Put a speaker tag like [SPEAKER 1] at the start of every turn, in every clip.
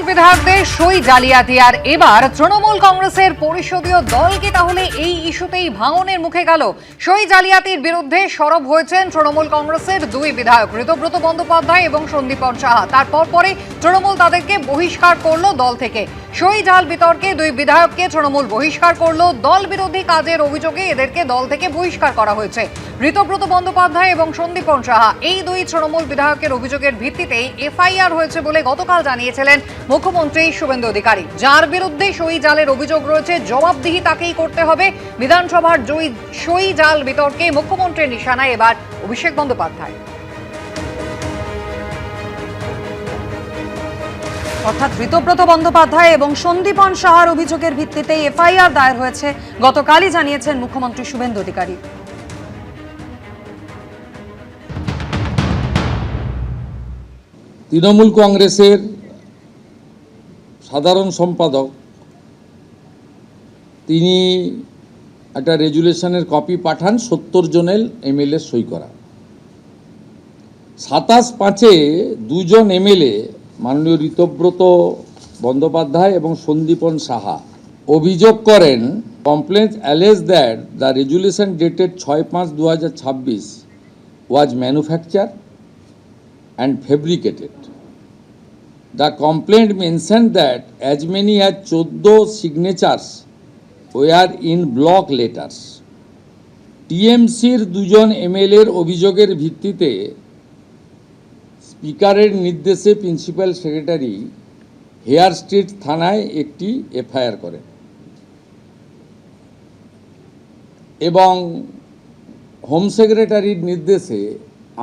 [SPEAKER 1] তৃণমূল বিধায়কদের সই জালিয়াতি আর এবার তৃণমূল কংগ্রেসের পরিষদীয় দল কি তাহলে এই ইস্যুতেই ভাঙনের মুখে গেল? সই জালিয়াতির বিরুদ্ধে সরব হয়েছেন তৃণমূল কংগ্রেসের দুই বিধায়ক ঋতব্রত বন্দ্যোপাধ্যায় এবং সন্দীপন সাহা। তারপর পরে তৃণমূল তাদেরকে বহিষ্কার করলো দল থেকে। সই জাল বিতর্কে দুই বিধায়ককে তৃণমূল বহিষ্কার করলো। দল বিরোধী কাজের অভিযোগে এদেরকে দল থেকে বহিষ্কার করা হয়েছে। ঋতব্রত বন্দ্যোপাধ্যায় এবং সন্দীপন সাহা এই দুই তৃণমূল বিধায়কের অভিযোগের ভিত্তিতেই এফআইআর হয়েছে বলে গতকাল জানিয়েছিলেন মুখ্যমন্ত্রী শুভেন্দু অধিকারী। যার বিরুদ্ধে সই জালের অভিযোগ রয়েছে জবাবদিহি তাকেই করতে হবে। বিধানসভার সই জাল বিতর্কে মুখ্যমন্ত্রীর নিশানায় এবার অভিষেক বন্দ্যোপাধ্যায়। অর্থাৎ ঋতব্রত বন্দ্যোপাধ্যায় এবং সন্দীপন সাহার অভিযোগের ভিত্তিতে এফআইআর দায়ের হয়েছে গতকালই জানিয়েছেন মুখ্যমন্ত্রী শুভেন্দু অধিকারী।
[SPEAKER 2] তৃণমূল কংগ্রেসের সাধারণ সম্পাদক তিনি একটা রেজুলেশনের কপি পাঠান 70 জনের এমএলএ সই করা। 27/5 দুজন এমএলএ মাননীয় ঋতব্রত বন্দ্যোপাধ্যায় এবং সন্দীপন সাহা অভিযোগ করেন, complaint allege that the resolution dated 6/5/2026 was manufacture and fabricated. The complaint mentioned that as many as 14 signatures were in block letters. টিএমসির দুজন এমএলএর অভিযোগের ভিত্তিতে স্পিকারের নির্দেশে প্রিন্সিপাল সেক্রেটারি হেয়ার স্ট্রিট থানায় একটি এফআইআর করেন এবং হোম সেক্রেটারির নির্দেশে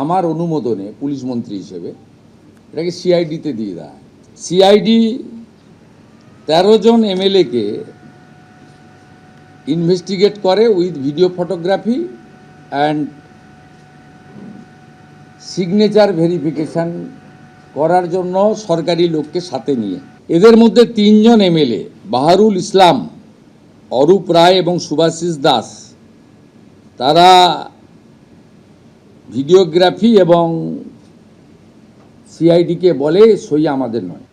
[SPEAKER 2] আমার অনুমোদনে পুলিশ মন্ত্রী হিসেবে এটাকে সিআইডিতে দিয়ে দেয়। সিআইডি 13 জন এমএলএকে ইনভেস্টিগেট করে with video photography and signature verification করার জন্য সরকারি লোককে সাথে নিয়ে। এদের মধ্যে 3 জন এমএলএ বাহারুল ইসলাম, অরূপ রায় এবং সুভাষিস দাস, তারা ভিডিওগ্রাফি এবং সিআইডিকে বলে সই আমাদের নয়।